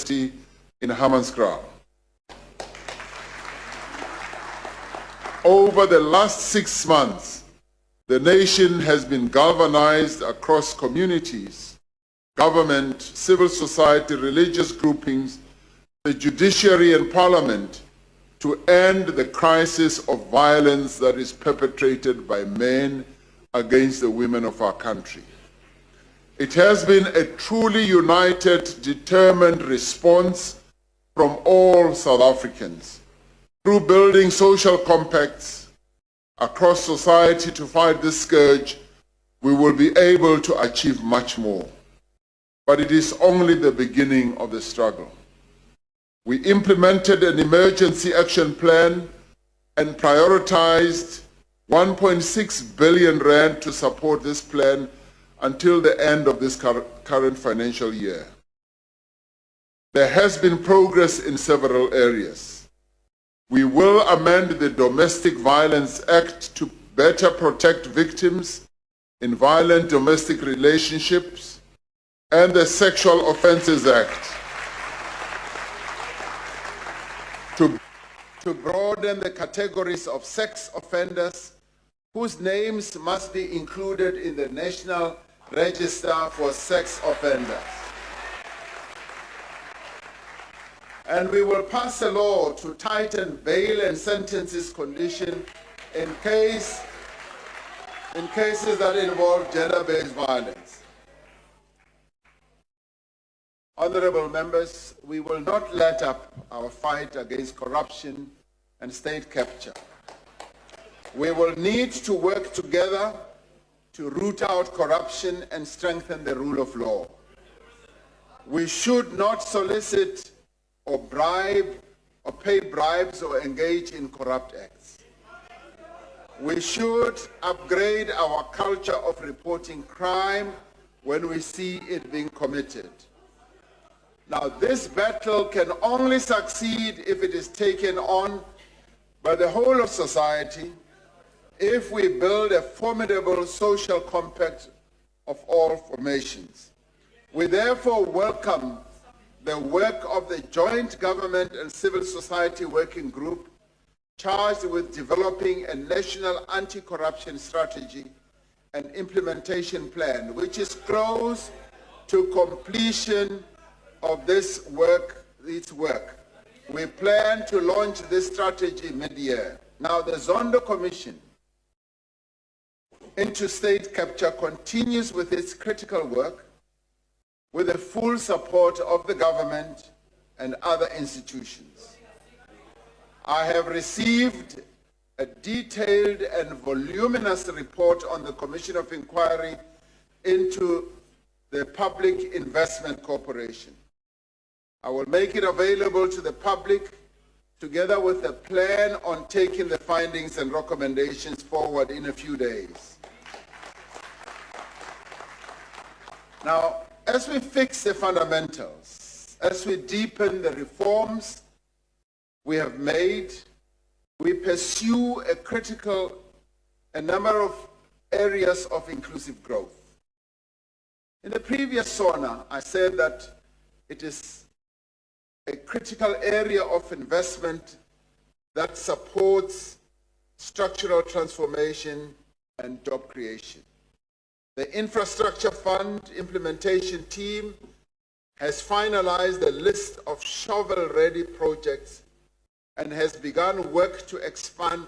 University in Hammanskraal. Over the last 6 months, the nation has been galvanized across communities, government, civil society, religious groupings, the judiciary and parliament to end the crisis of violence that is perpetrated by men against the women of our country. It has been a truly united, determined response from all South Africans. Through building social compacts across society to fight this scourge, we will be able to achieve much more. But it is only the beginning of the struggle. We implemented an emergency action plan and prioritized 1.6 billion rand to support this plan until the end of this current financial year. There has been progress in several areas. We will amend the Domestic Violence Act to better protect victims in violent domestic relationships and the Sexual Offences Act to broaden the categories of sex offenders whose names must be included in the National Register for Sex Offenders. And we will pass a law to tighten bail and sentences condition in cases that involve gender-based violence. Honorable members, we will not let up our fight against corruption and state capture. We will need to work together to root out corruption and strengthen the rule of law. We should not solicit or bribe or pay bribes or engage in corrupt acts. We should upgrade our culture of reporting crime when we see it being committed. Now, this battle can only succeed if it is taken on by the whole of society, if we build a formidable social compact of all formations. We therefore welcome the work of the Joint Government and Civil Society Working Group charged with developing a national anti-corruption strategy and implementation plan, which is close to completion of its work. We plan to launch this strategy mid-year. Now, the Zondo Commission into state capture continues with its critical work with the full support of the government and other institutions. I have received a detailed and voluminous report on the Commission of Inquiry into the Public Investment Corporation. I will make it available to the public together with a plan on taking the findings and recommendations forward in a few days. Now, as we fix the fundamentals, as we deepen the reforms we have made, we pursue a number of areas of inclusive growth. In the previous SONA, I said that it is a critical area of investment that supports structural transformation and job creation. The Infrastructure Fund implementation team has finalized a list of shovel-ready projects and has begun work to expand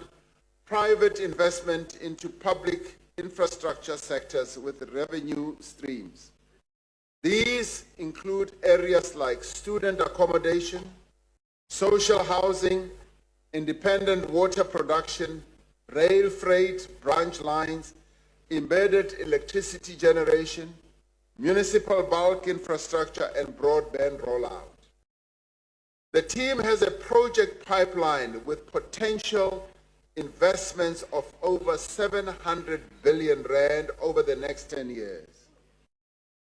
private investment into public infrastructure sectors with revenue streams. These include areas like student accommodation, social housing, independent water production, rail freight branch lines, embedded electricity generation, municipal bulk infrastructure, and broadband rollout. The team has a project pipeline with potential investments of over 700 billion rand over the next 10 years,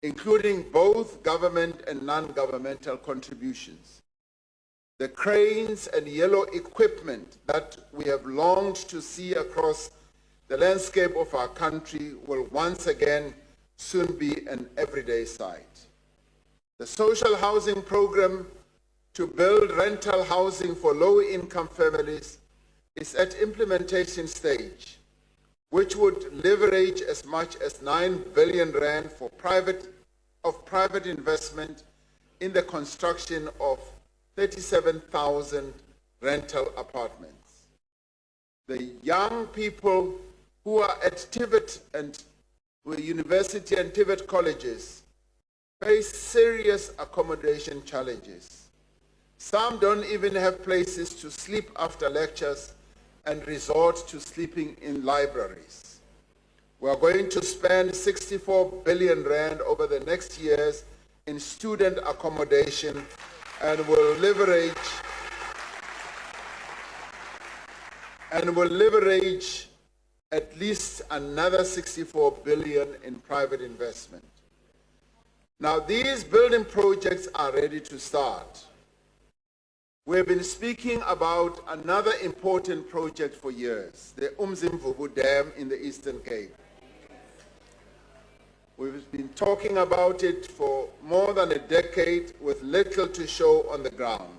including both government and non-governmental contributions. The cranes and yellow equipment that we have longed to see across the landscape of our country will once again soon be an everyday sight. The social housing program to build rental housing for low-income families is at implementation stage, which would leverage as much as 9 billion rand for private investment in the construction of 37,000 rental apartments. The young people who are at TVET and university and TVET colleges face serious accommodation challenges. Some don't even have places to sleep after lectures and resort to sleeping in libraries. We are going to spend 64 billion rand over the next years in student accommodation and will leverage at least another 64 billion in private investment. Now, these building projects are ready to start. We have been speaking about another important project for years, the Umzimvubu Dam in the Eastern Cape. We've been talking about it for more than a decade with little to show on the ground.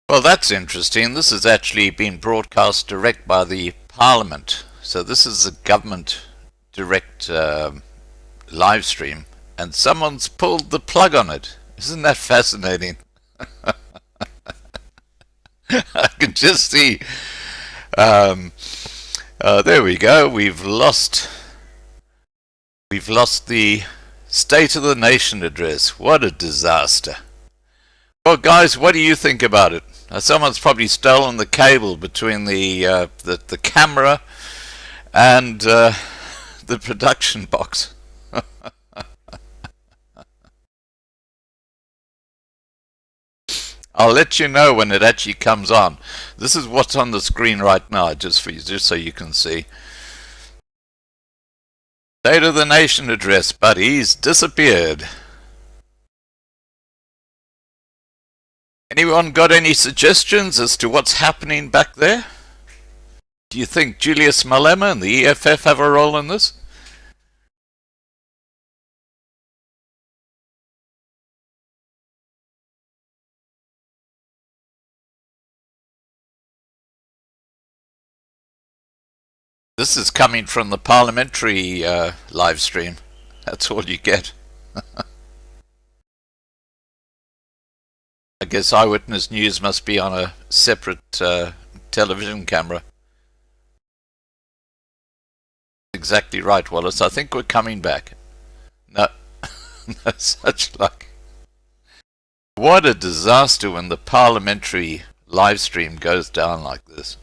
Well, that's interesting. This has actually been broadcast direct by the Parliament. So this is a government direct live stream, and someone's pulled the plug on it. Isn't that fascinating? I can just see. There we go. We've lost the State of the Nation address. What a disaster. Well, guys, what do you think about it? Someone's probably stolen the cable between the camera and the production box. I'll let you know when it actually comes on. This is what's on the screen right now, just so you can see. State of the Nation address, but he's disappeared. Anyone got any suggestions as to what's happening back there? Do you think Julius Malema and the EFF have a role in this? This is coming from the Parliamentary live stream. That's all you get. I guess Eyewitness News must be on a separate television camera. Exactly right, Wallace. I think we're coming back. No, no such luck. What a disaster when the Parliamentary live stream goes down like this.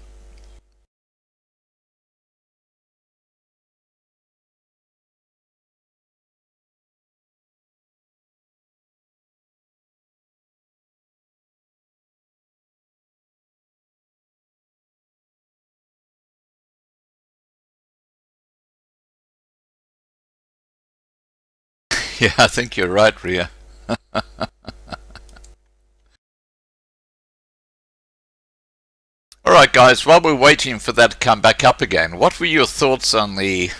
Yeah, I think you're right, Ria. Alright guys, while we're waiting for that to come back up again, what were your thoughts on the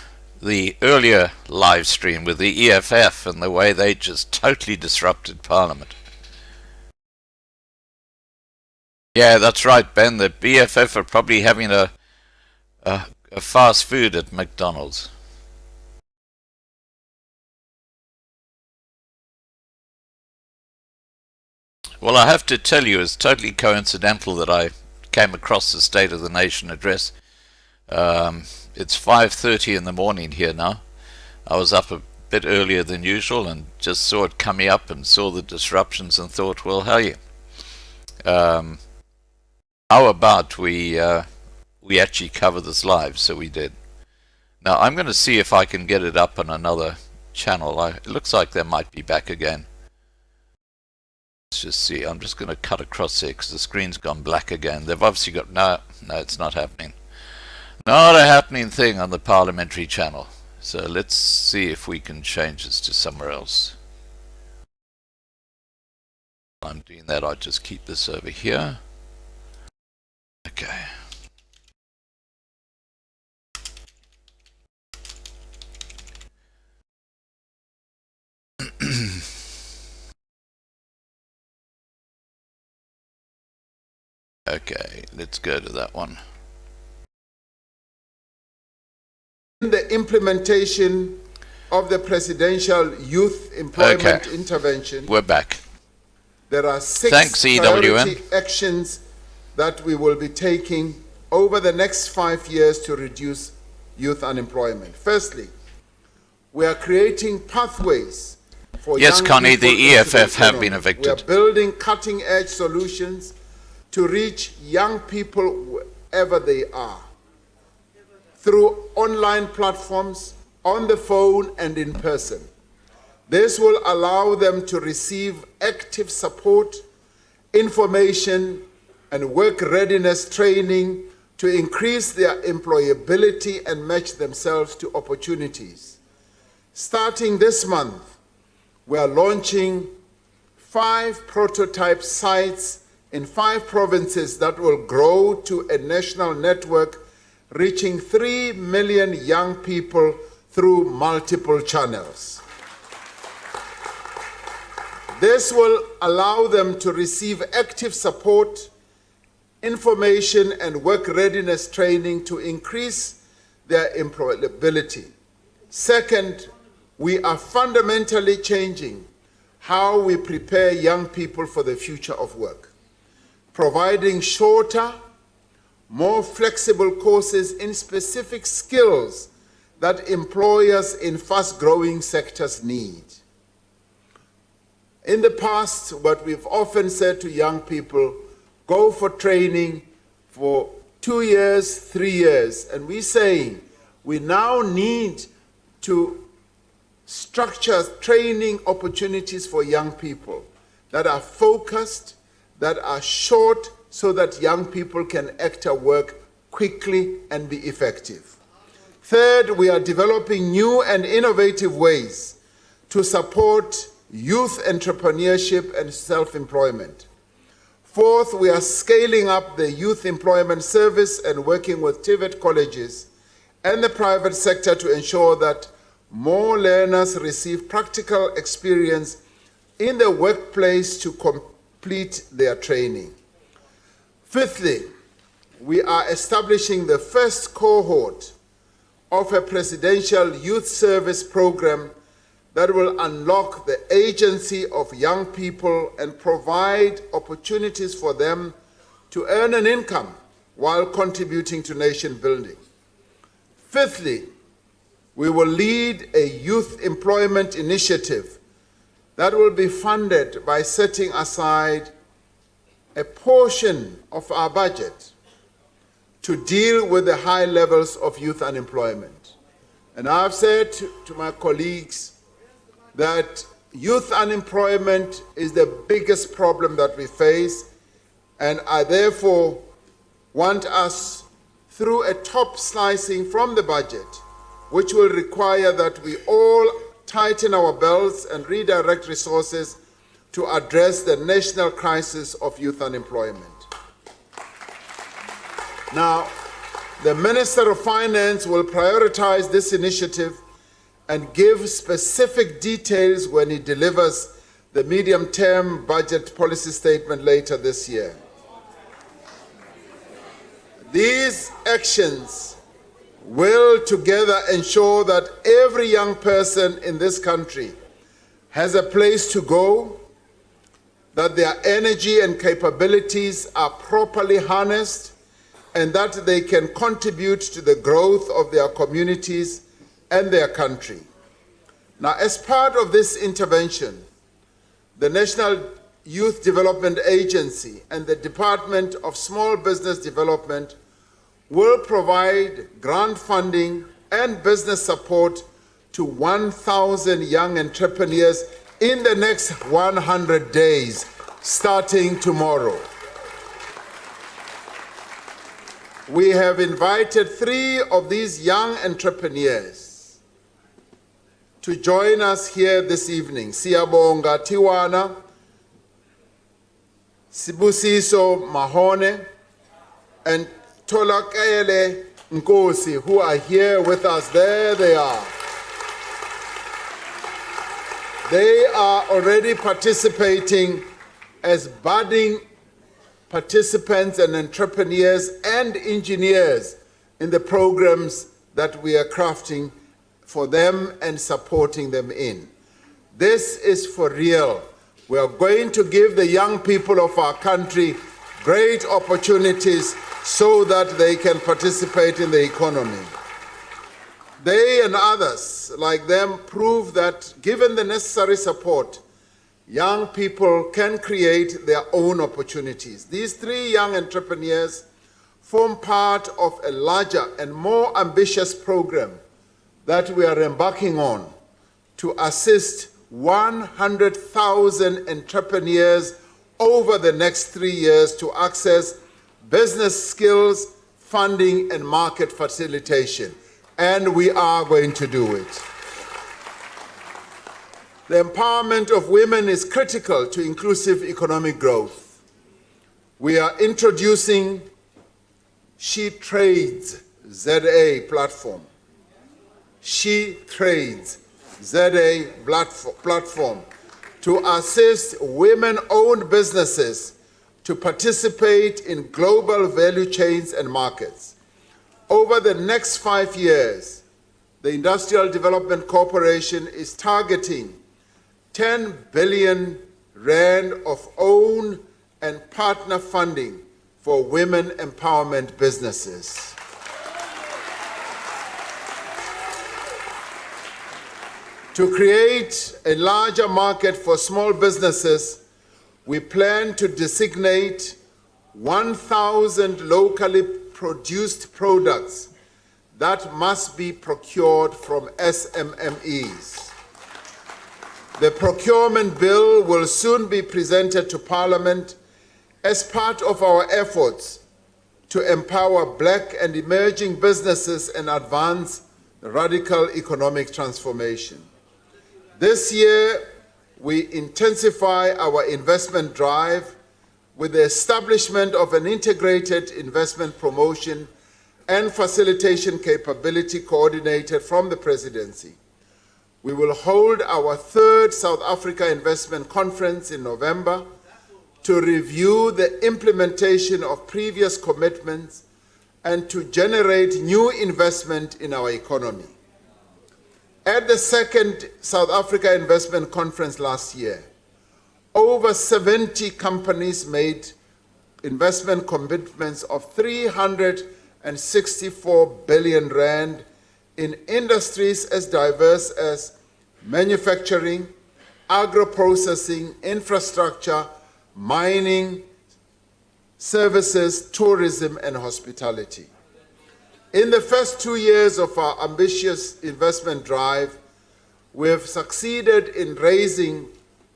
earlier live stream with the EFF and the way they just totally disrupted Parliament? Yeah, that's right, Ben. The EFF are probably having a fast food at McDonald's. Well, I have to tell you, it's totally coincidental that I came across the State of the Nation address. It's 5:30 in the morning here now. I was up a bit earlier than usual and just saw it coming up and saw the disruptions and thought, well, hey, how about we actually cover this live? So we did. Now I'm going to see if I can get it up on another channel. It looks like they might be back again. Let's just see. I'm just going to cut across here because the screen's gone black again. They've obviously got no, it's not happening. Not a happening thing on the Parliamentary channel. So let's see if we can change this to somewhere else. I'm doing that, I'll just keep this over here. Okay. Okay, let's go to that one. The implementation of the Presidential Youth Employment Intervention. We're back. There are 6 Thanks, priority actions that we will be taking over the next 5 years to reduce youth unemployment. Firstly, we are creating pathways for yes, young Connie, people the EFF have been We evicted. are building cutting-edge solutions to reach young people wherever they are, through online platforms, on the phone and in person. This will allow them to receive active support, information, and work readiness training to increase their employability and match themselves to opportunities. Starting this month, we are launching 5 prototype sites in 5 provinces that will grow to a national network reaching 3 million young people through multiple channels. This will allow them to receive active support, information, and work readiness training to increase their employability. Second, we are fundamentally changing how we prepare young people for the future of work, providing shorter, more flexible courses in specific skills that employers in fast-growing sectors need. In the past, what we've often said to young people, go for training for 2 years, 3 years, and we're saying we now need to structure training opportunities for young people that are focused, that are short, so that young people can enter work quickly and be effective. Third, we are developing new and innovative ways to support youth entrepreneurship and self-employment. Fourth, we are scaling up the Youth Employment Service and working with TVET colleges and the private sector to ensure that more learners receive practical experience in the workplace to complete their training. Fifthly, we are establishing the first cohort of a presidential youth service program that will unlock the agency of young people and provide opportunities for them to earn an income while contributing to nation building. Fifthly, we will lead a youth employment initiative that will be funded by setting aside a portion of our budget to deal with the high levels of youth unemployment. And I've said to my colleagues that youth unemployment is the biggest problem that we face, and I therefore want us, through a top slicing from the budget, which will require that we all tighten our belts and redirect resources to address the national crisis of youth unemployment. Now, the Minister of Finance will prioritize this initiative and give specific details when he delivers the medium-term budget policy statement later this year. These actions will together ensure that every young person in this country has a place to go, that their energy and capabilities are properly harnessed, and that they can contribute to the growth of their communities and their country. Now, as part of this intervention, the National Youth Development Agency and the Department of Small Business Development will provide grant funding and business support to 1,000 young entrepreneurs in the next 100 days, starting tomorrow. We have invited 3 of these young entrepreneurs to join us here this evening. Siyabonga Tiwana, Sibusiso Mahone, and Tolakele Nkosi, who are here with us. There they are. They are already participating as budding participants and entrepreneurs and engineers in the programs that we are crafting for them and supporting them in. This is for real. We are going to give the young people of our country great opportunities so that they can participate in the economy. They and others like them prove that given the necessary support, young people can create their own opportunities. These three young entrepreneurs form part of a larger and more ambitious program that we are embarking on to assist 100,000 entrepreneurs over the next 3 years to access business skills, funding, and market facilitation. And we are going to do it. The empowerment of women is critical to inclusive economic growth. We are introducing She Trades ZA platform. She Trades ZA platform to assist women-owned businesses to participate in global value chains and markets. Over the next 5 years, the Industrial Development Corporation is targeting 10 billion rand of own and partner funding for women empowerment businesses. To create a larger market for small businesses, we plan to designate 1,000 locally produced products that must be procured from SMMEs. The procurement bill will soon be presented to Parliament as part of our efforts to empower Black and emerging businesses and advance radical economic transformation. This year, we intensify our investment drive with the establishment of an integrated investment promotion and facilitation capability coordinated from the Presidency. We will hold our third South Africa Investment Conference in November to review the implementation of previous commitments and to generate new investment in our economy. At the second South Africa Investment Conference last year, over 70 companies made investment commitments of 364 billion rand in industries as diverse as manufacturing, agro-processing, infrastructure, mining, services, tourism, and hospitality. In the first 2 years of our ambitious investment drive, we have succeeded in raising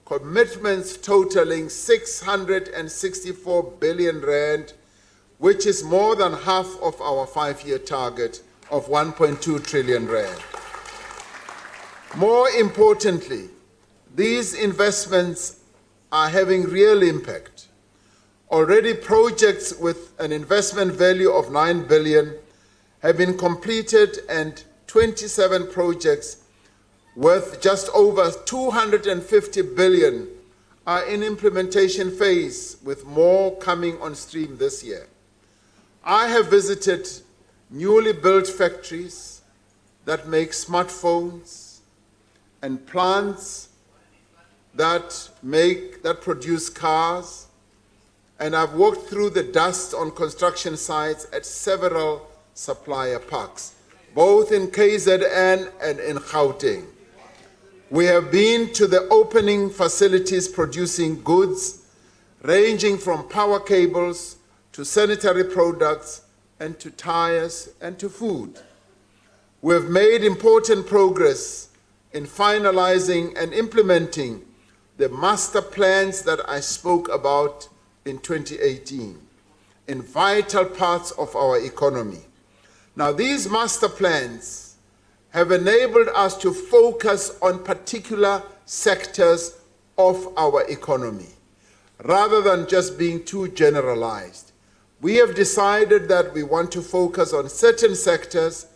commitments totaling 664 billion rand, which is more than half of our 5-year target of 1.2 trillion rand. More importantly, these investments are having real impact. Already projects with an investment value of 9 billion have been completed and 27 projects worth just over 250 billion are in implementation phase, with more coming on stream this year. I have visited newly built factories that make smartphones and plants that produce cars, and I've walked through the dust on construction sites at several supplier parks, both in KZN and in Gauteng. We have been to the opening facilities producing goods ranging from power cables to sanitary products and to tires and to food. We have made important progress in finalizing and implementing the master plans that I spoke about in 2018 in vital parts of our economy. Now, these master plans have enabled us to focus on particular sectors of our economy. rather than just being too generalized. We have decided that we want to focus on certain sectors,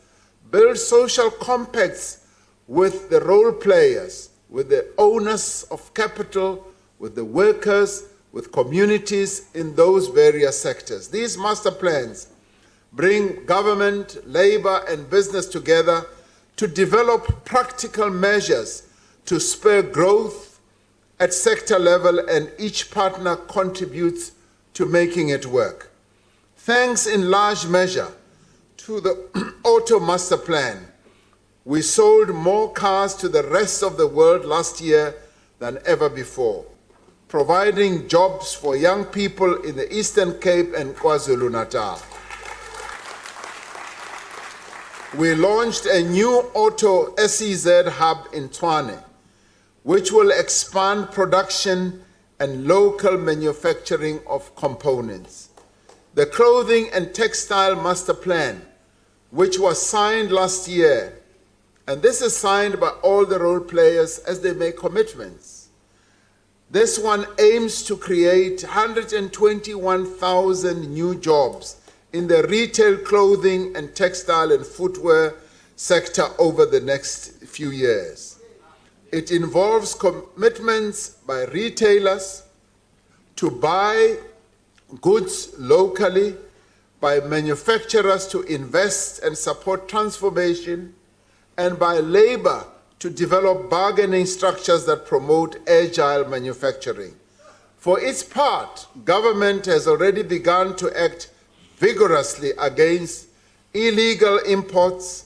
build social compacts with the role players, with the owners of capital, with the workers, with communities in those various sectors. These master plans bring government, labor, and business together to develop practical measures to spur growth at sector level, and each partner contributes to making it work. Thanks in large measure to the Auto Master Plan, we sold more cars to the rest of the world last year than ever before, providing jobs for young people in the Eastern Cape and KwaZulu-Natal. We launched a new Auto SEZ hub in Tshwane, which will expand production and local manufacturing of components. The Clothing and Textile Master Plan, which was signed last year, and this is signed by all the role players as they make commitments. This one aims to create 121,000 new jobs in the retail, clothing, and textile and footwear sector over the next few years. It involves commitments by retailers to buy goods locally, by manufacturers to invest and support transformation, and by labor to develop bargaining structures that promote agile manufacturing. For its part, government has already begun to act vigorously against illegal imports,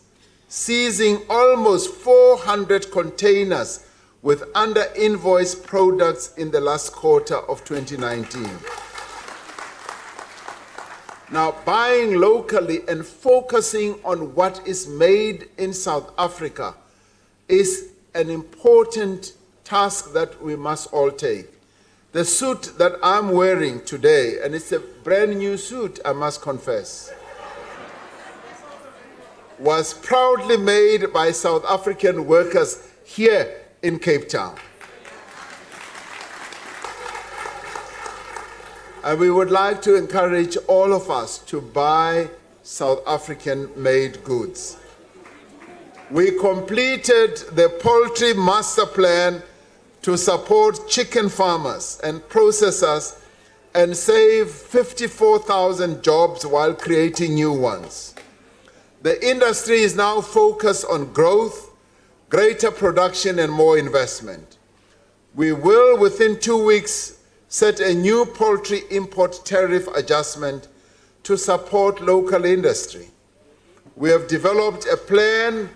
seizing almost 400 containers with under-invoiced products in the last quarter of 2019. Now, buying locally and focusing on what is made in South Africa is an important task that we must all take. The suit that I'm wearing today, and it's a brand new suit, I must confess, was proudly made by South African workers here in Cape Town. And we would like to encourage all of us to buy South African-made goods. We completed the Poultry Master Plan to support chicken farmers and processors and save 54,000 jobs while creating new ones. The industry is now focused on growth, greater production, and more investment. We will, within 2 weeks, set a new poultry import tariff adjustment to support local industry. We have developed a plan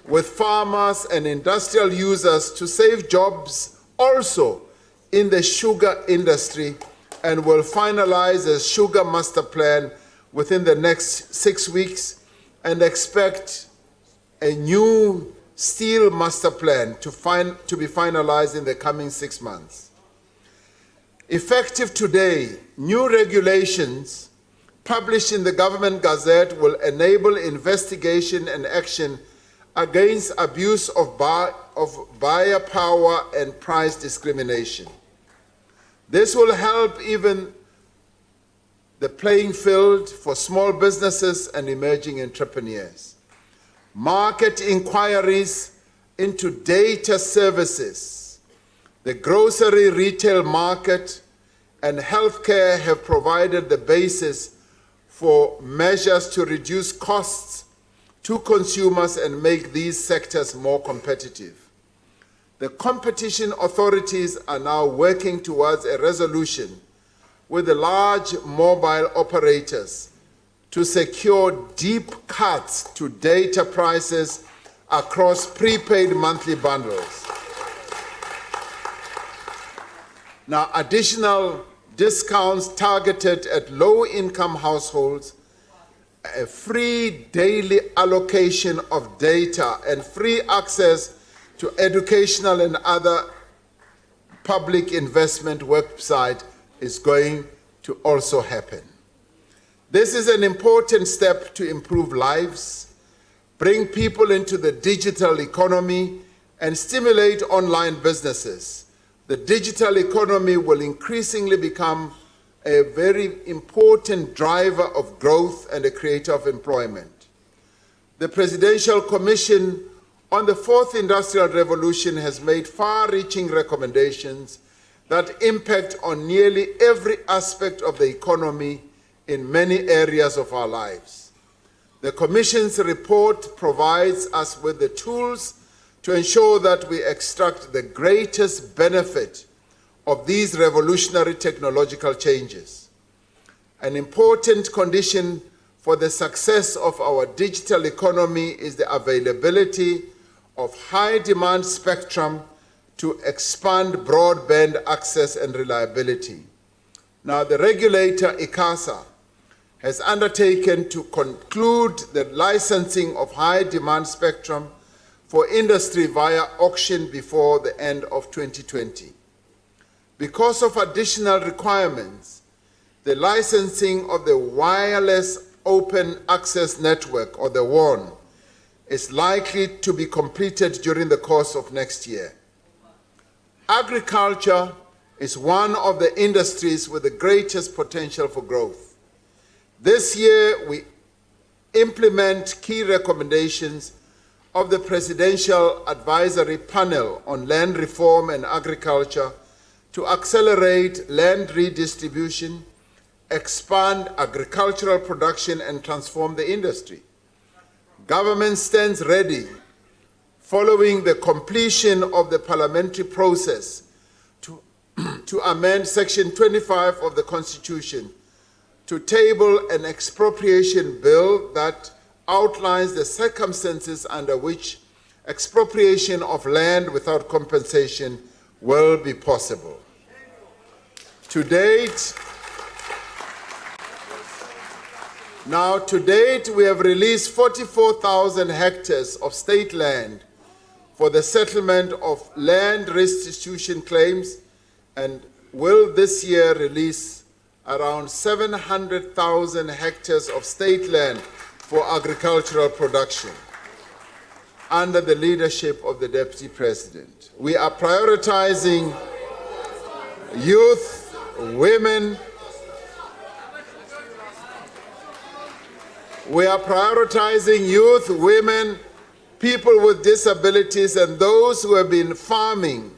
with farmers and industrial users to save jobs also in the sugar industry, and will finalize a sugar master plan within the next 6 weeks, and expect a new steel master plan to be finalized in the coming 6 months. Effective today, new regulations published in the Government Gazette will enable investigation and action against abuse of buyer power and price discrimination. This will help even the playing field for small businesses and emerging entrepreneurs. Market inquiries into data services, the grocery retail market, and healthcare have provided the basis for measures to reduce costs to consumers and make these sectors more competitive. The competition authorities are now working towards a resolution with the large mobile operators to secure deep cuts to data prices across prepaid monthly bundles. Now, additional discounts targeted at low-income households, a free daily allocation of data, and free access to educational and other public investment website is going to also happen. This is an important step to improve lives, bring people into the digital economy, and stimulate online businesses, the digital economy will increasingly become a very important driver of growth and a creator of employment. The Presidential Commission on the Fourth Industrial Revolution has made far-reaching recommendations that impact on nearly every aspect of the economy in many areas of our lives. The Commission's report provides us with the tools to ensure that we extract the greatest benefit of these revolutionary technological changes. An important condition for the success of our digital economy is the availability of high-demand spectrum to expand broadband access and reliability. Now, the regulator, ICASA, has undertaken to conclude the licensing of high-demand spectrum for industry via auction before the end of 2020. Because of additional requirements, the licensing of the Wireless Open Access Network, or the WOAN, is likely to be completed during the course of next year. Agriculture is one of the industries with the greatest potential for growth. This year, we implement key recommendations of the Presidential Advisory Panel on Land Reform and Agriculture to accelerate land redistribution, expand agricultural production, and transform the industry. Government stands ready, following the completion of the parliamentary process, to amend Section 25 of the Constitution to table an expropriation bill that outlines the circumstances under which expropriation of land without compensation will be possible. To date, we have released 44,000 hectares of state land for the settlement of land restitution claims, and will this year release around 700,000 hectares of state land for agricultural production under the leadership of the Deputy President. We are prioritizing youth, women. We are prioritizing youth, women, people with disabilities, and those who have been farming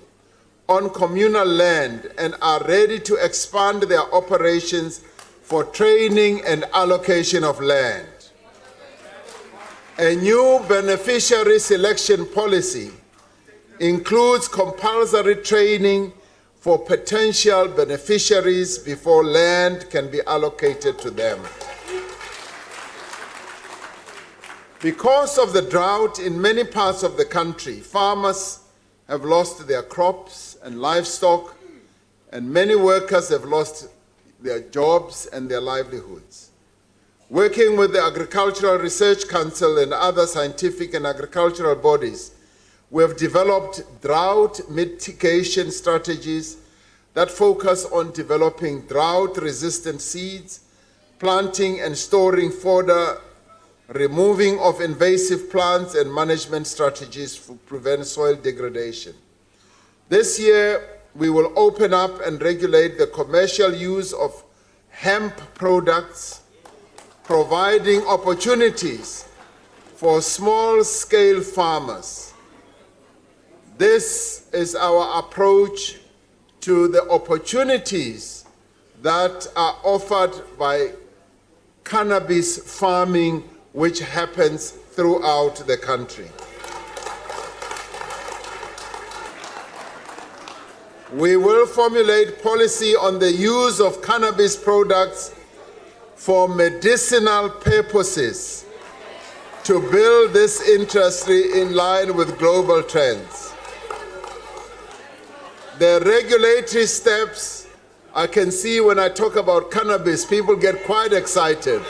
on communal land and are ready to expand their operations for training and allocation of land. A new beneficiary selection policy includes compulsory training for potential beneficiaries before land can be allocated to them. Because of the drought in many parts of the country, farmers have lost their crops and livestock, and many workers have lost their jobs and their livelihoods. Working with the Agricultural Research Council and other scientific and agricultural bodies, we have developed drought mitigation strategies that focus on developing drought-resistant seeds, planting and storing fodder, removing of invasive plants, and management strategies to prevent soil degradation. This year, we will open up and regulate the commercial use of hemp products, providing opportunities for small-scale farmers. This is our approach to the opportunities that are offered by cannabis farming, which happens throughout the country. We will formulate policy on the use of cannabis products for medicinal purposes to build this industry in line with global trends. The regulatory steps, I can see when I talk about cannabis, people get quite excited.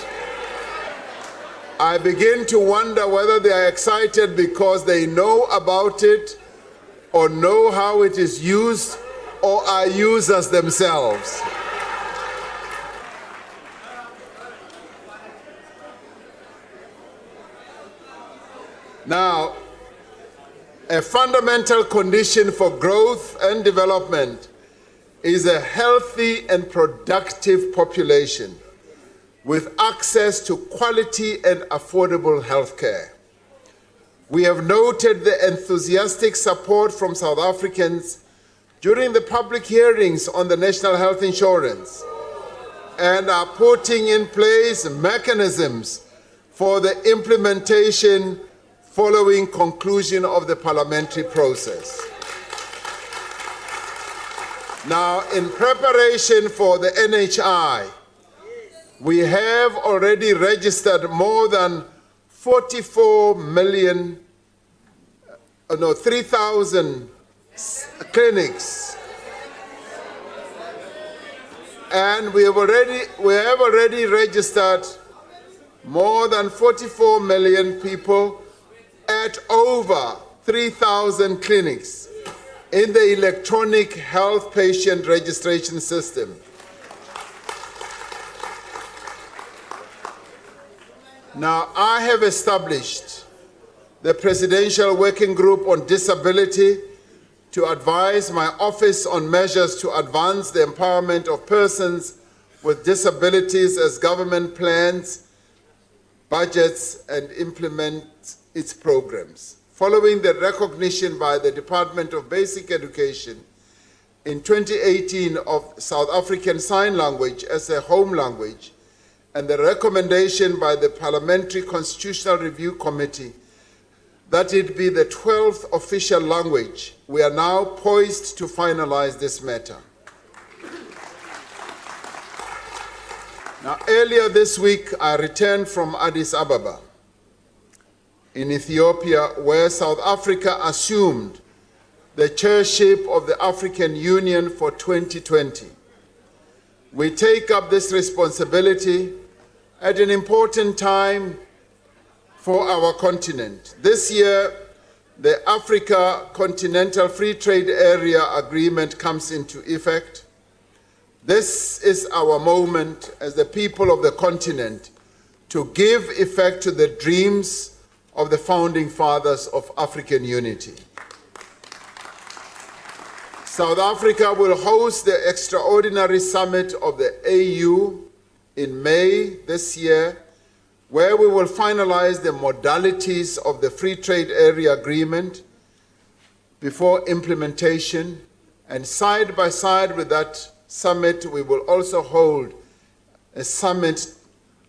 I begin to wonder whether they are excited because they know about it or know how it is used or are users themselves. Now, A fundamental condition for growth and development is a healthy and productive population with access to quality and affordable health care. We have noted the enthusiastic support from South Africans during the public hearings on the National Health Insurance and are putting in place mechanisms for the implementation following conclusion of the parliamentary process. Now, in preparation for the NHI, we have already registered more than 3,000 clinics. And we have already registered more than 44 million people at over 3,000 clinics in the electronic health patient registration system. Now, I have established the Presidential Working Group on Disability to advise my office on measures to advance the empowerment of persons with disabilities as government plans, budgets, and implements its programs. Following the recognition by the Department of Basic Education in 2018 of South African Sign Language as a home language, and the recommendation by the Parliamentary Constitutional Review Committee that it be the 12th official language, we are now poised to finalize this matter. Now, earlier this week, I returned from Addis Ababa in Ethiopia, where South Africa assumed the chairship of the African Union for 2020. We take up this responsibility at an important time for our continent. This year, the Africa Continental Free Trade Area Agreement comes into effect. This is our moment as the people of the continent to give effect to the dreams of the founding fathers of African unity. South Africa will host the extraordinary summit of the AU in May this year, where we will finalize the modalities of the Free Trade Area Agreement before implementation, and side by side with that summit, we will also hold a summit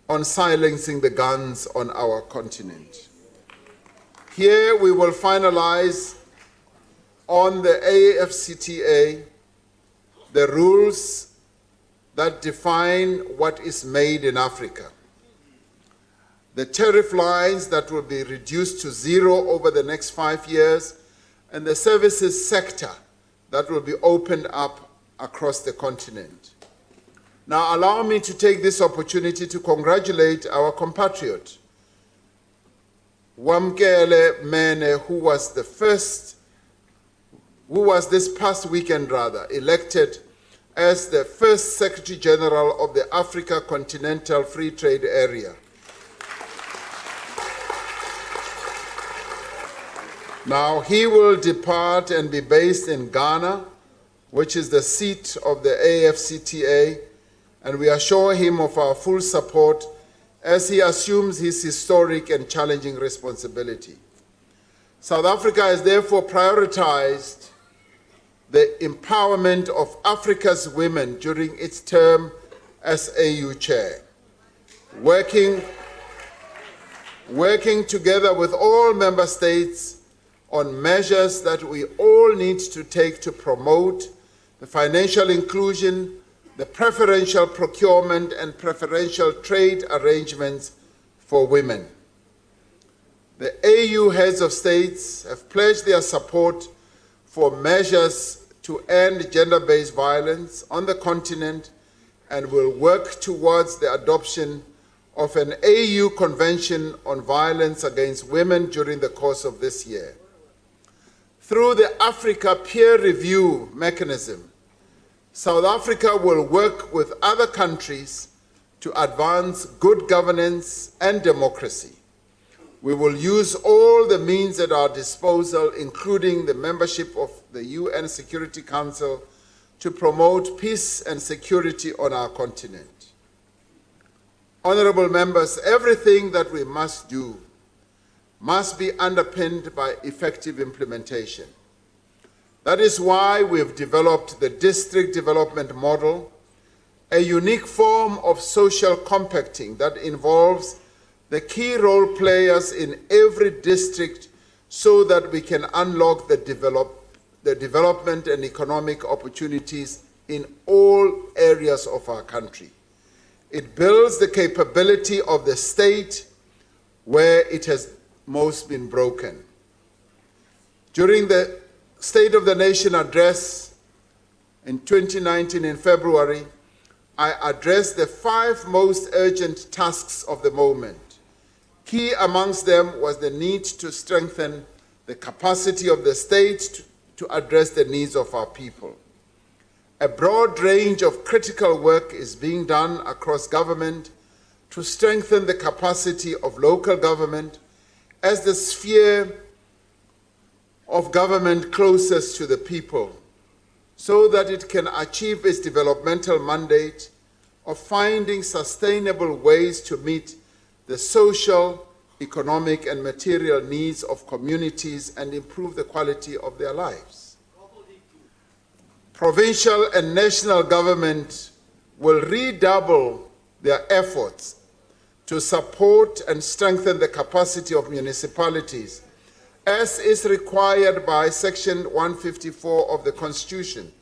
on silencing the guns on our continent. Here we will finalize on the AFCTA the rules that define what is made in Africa, the tariff lines that will be reduced to zero over the next 5 years, and the services sector that will be opened up across the continent. Now, allow me to take this opportunity to congratulate our compatriot, Wamkele Mene, who was this past weekend elected as the first Secretary General of the Africa Continental Free Trade Area. Now, he will depart and be based in Ghana, which is the seat of the AFCTA, and we assure him of our full support as he assumes his historic and challenging responsibility. South Africa has therefore prioritized the empowerment of Africa's women during its term as AU chair, working together with all member states on measures that we all need to take to promote the financial inclusion, the preferential procurement and preferential trade arrangements for women. The AU heads of states have pledged their support for measures to end gender-based violence on the continent and will work towards the adoption of an AU Convention on Violence Against Women during the course of this year. Through the Africa Peer Review Mechanism, South Africa will work with other countries to advance good governance and democracy. We will use all the means at our disposal, including the membership of the UN Security Council, to promote peace and security on our continent. Honorable members, everything that we must do must be underpinned by effective implementation. That is why we have developed the district development model, a unique form of social compacting that involves the key role players in every district so that we can unlock the development and economic opportunities in all areas of our country. It builds the capability of the state where it has most been broken. During the State of the Nation address in 2019 in February, I addressed the 5 most urgent tasks of the moment. Key amongst them was the need to strengthen the capacity of the state to address the needs of our people. A broad range of critical work is being done across government to strengthen the capacity of local government as the sphere of government closest to the people, so that it can achieve its developmental mandate of finding sustainable ways to meet the social, economic, and material needs of communities and improve the quality of their lives. Provincial and national government will redouble their efforts to support and strengthen the capacity of municipalities, as is required by Section 154 of the Constitution.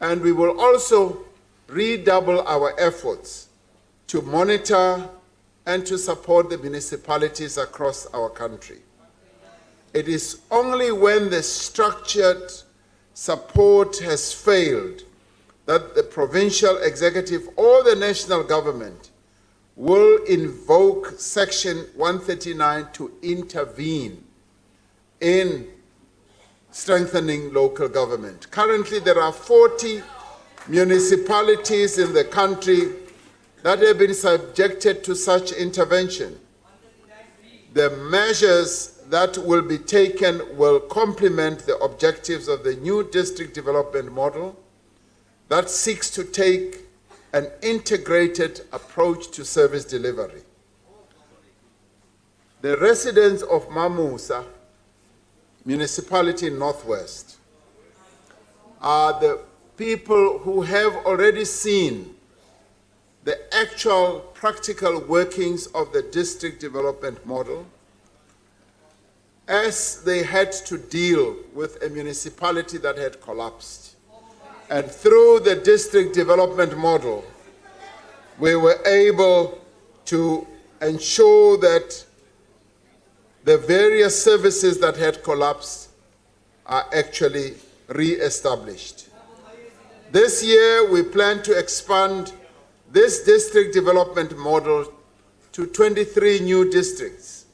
And we will also redouble our efforts to monitor and to support the municipalities across our country. It is only when the structured support has failed that the provincial executive or the national government will invoke Section 139 to intervene in strengthening local government. Currently, there are 40 municipalities in the country that have been subjected to such intervention. The measures that will be taken will complement the objectives of the new district development model that seeks to take an integrated approach to service delivery. The residents of Mamusa municipality in Northwest are the people who have already seen the actual practical workings of the district development model as they had to deal with a municipality that had collapsed. And through the district development model, we were able to ensure that the various services that had collapsed are actually re-established. This year, we plan to expand this district development model to 23 new districts,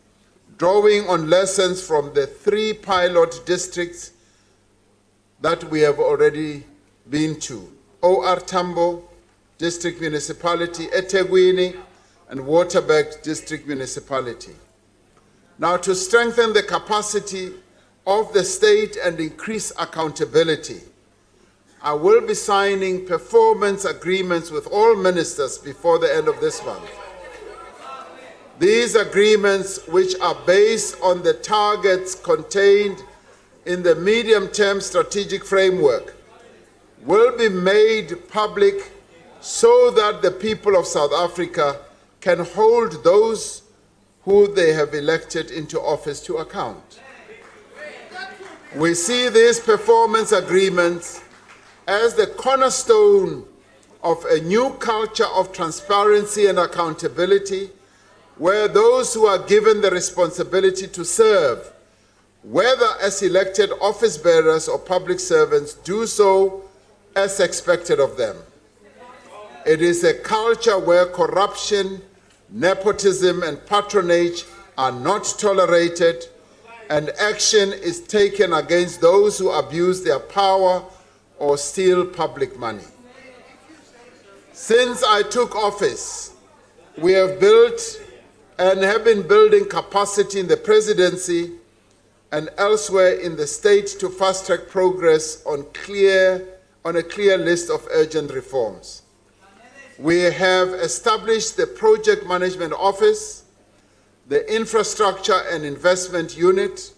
drawing on lessons from the 3 pilot districts that we have already been to: OR Tambo District Municipality, eThekwini, and Waterberg District Municipality. Now, to strengthen the capacity of the state and increase accountability, I will be signing performance agreements with all ministers before the end of this month. These agreements, which are based on the targets contained in the medium-term strategic framework, will be made public so that the people of South Africa can hold those who they have elected into office to account. We see these performance agreements as the cornerstone of a new culture of transparency and accountability, where those who are given the responsibility to serve, whether as elected office bearers or public servants, do so as expected of them. It is a culture where corruption, nepotism, and patronage are not tolerated, and action is taken against those who abuse their power or steal public money. Since I took office, we have built and have been building capacity in the presidency and elsewhere in the state to fast-track progress on a clear list of urgent reforms. We have established the Project Management Office, the Infrastructure and Investment Unit,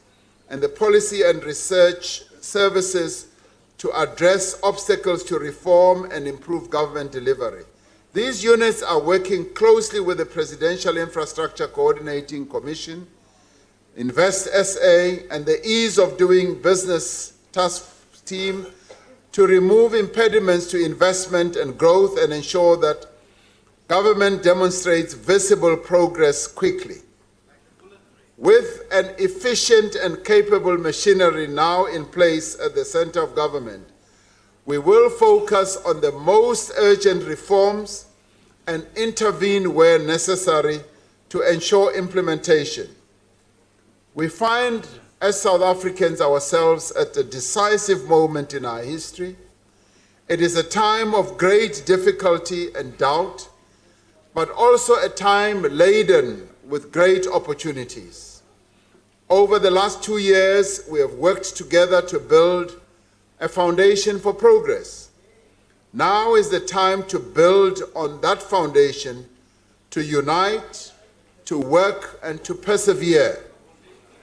and the Policy and Research Services to address obstacles to reform and improve government delivery. These units are working closely with the Presidential Infrastructure Coordinating Commission, Invest SA, and the Ease of Doing Business Task Team to remove impediments to investment and growth and ensure that government demonstrates visible progress quickly. With an efficient and capable machinery now in place at the center of government, we will focus on the most urgent reforms and intervene where necessary to ensure implementation. We find, as South Africans ourselves, at a decisive moment in our history. It is a time of great difficulty and doubt, but also a time laden with great opportunities. Over the last 2 years, we have worked together to build a foundation for progress. Now is the time to build on that foundation, to unite, to work, and to persevere.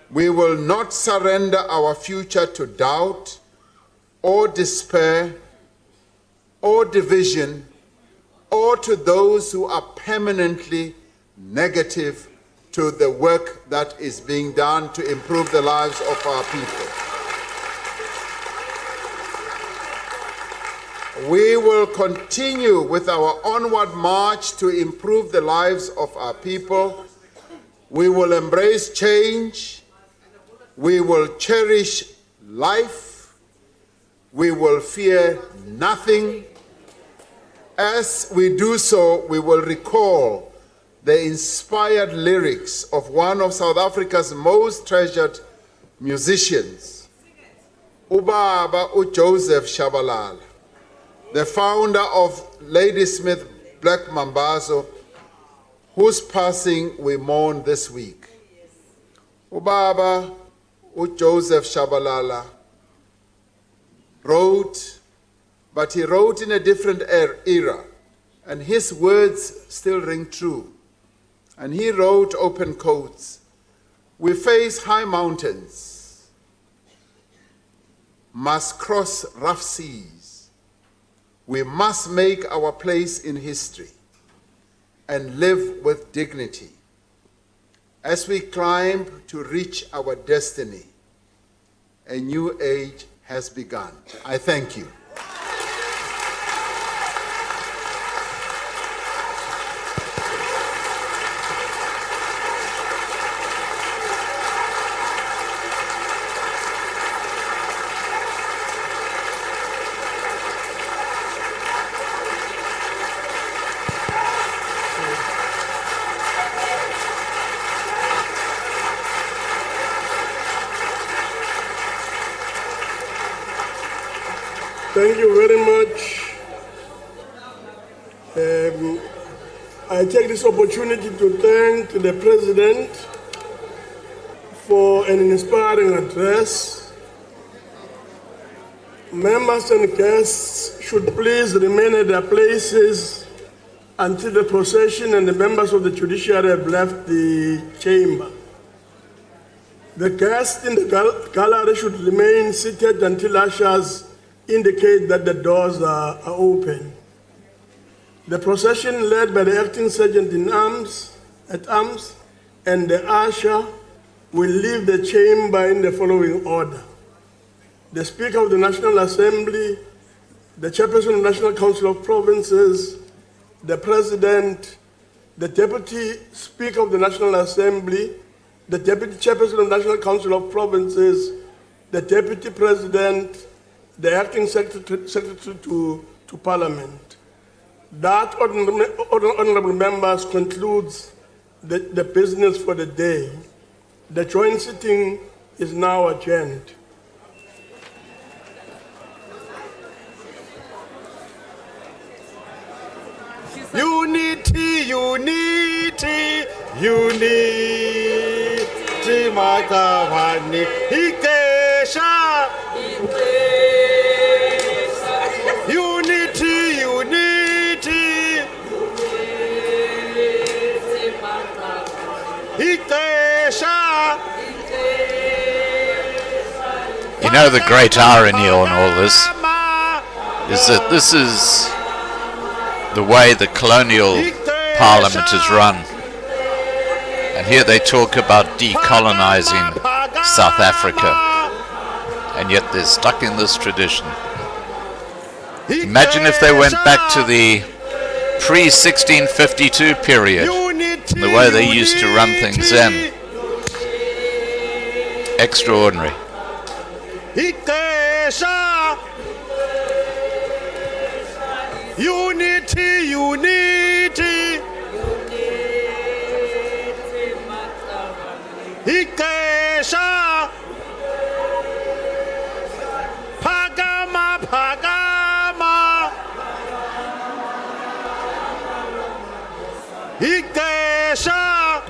We will not surrender our future to doubt or despair or division or to those who are permanently negative to the work that is being done to improve the lives of our people. We will continue with our onward march to improve the lives of our people. We will embrace change. We will cherish life. We will fear nothing. As we do so, we will recall the inspired lyrics of one of South Africa's most treasured musicians, Ubaba Joseph Shabalala, the founder of Ladysmith Black Mambazo, whose passing we mourn this week. Ubaba Joseph Shabalala wrote, but he wrote in a different era, and his words still ring true. And he wrote, open quotes, "We face high mountains, must cross rough seas. We must make our place in history and live with dignity. As we climb to reach our destiny, a new age has begun." I thank you. Thank you very much. I take this opportunity to thank the President for an inspiring address. Members and guests should please remain at their places until the procession and the members of the judiciary have left the chamber. The guests in the gallery should remain seated until ushers indicate that the doors are open. The procession led by the acting sergeant at arms and the usher will leave the chamber in the following order: the Speaker of the National Assembly, the Chairperson of the National Council of Provinces, the President, the Deputy Speaker of the National Assembly, the Deputy Chairperson of the National Council of Provinces, the Deputy President, the Acting Secretary to Parliament. That, honorable members, concludes the business for the day. The joint sitting is now adjourned. Unity, unity, Unity Makavani Ikesha. Unity, unity. Ikesha. You know, the great irony on all this is that this is the way the colonial parliament is run. And here they talk about decolonizing South Africa, and yet they're stuck in this tradition. Imagine if they went back to the pre-1652 period, the way they used to run things then. Extraordinary. Unity, unity. Ikesha. Pagama, pagama. Ikesha.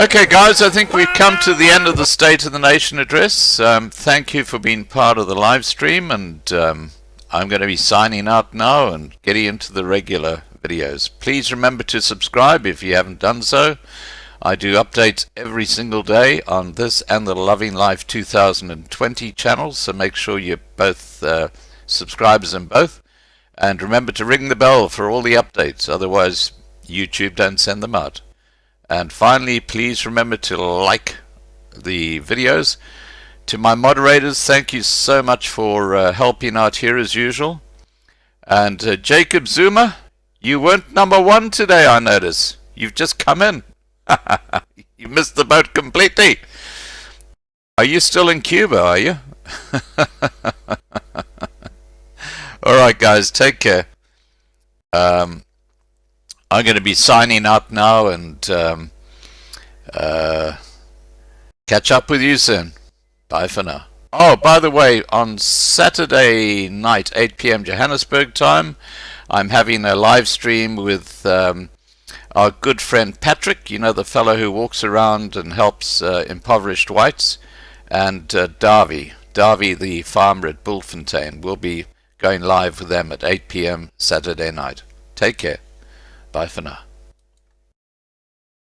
Okay, guys, I think we've come to the end of the State of the Nation address. Thank you for being part of the live stream, and I'm going to be signing out now and getting into the regular videos. Please remember to subscribe if you haven't done so. I do updates every single day on this and the Loving Life 2020 channels, so make sure you're both subscribers in both. And remember to ring the bell for all the updates, otherwise YouTube don't send them out. And finally, please remember to like the videos. To my moderators, thank you so much for helping out here as usual. And Jacob Zuma, you weren't number one today, I notice. You've just come in. You missed the boat completely. Are you still in Cuba, are you? Alright guys, take care. I'm going to be signing out now and catch up with you soon. Bye for now. Oh, by the way, on Saturday night, 8 p.m. Johannesburg time, I'm having a live stream with our good friend Patrick, you know, the fellow who walks around and helps impoverished whites, and Davy the farmer at Bulfontein. We'll be going live with them at 8 p.m. Saturday night. Take care. Bye for now.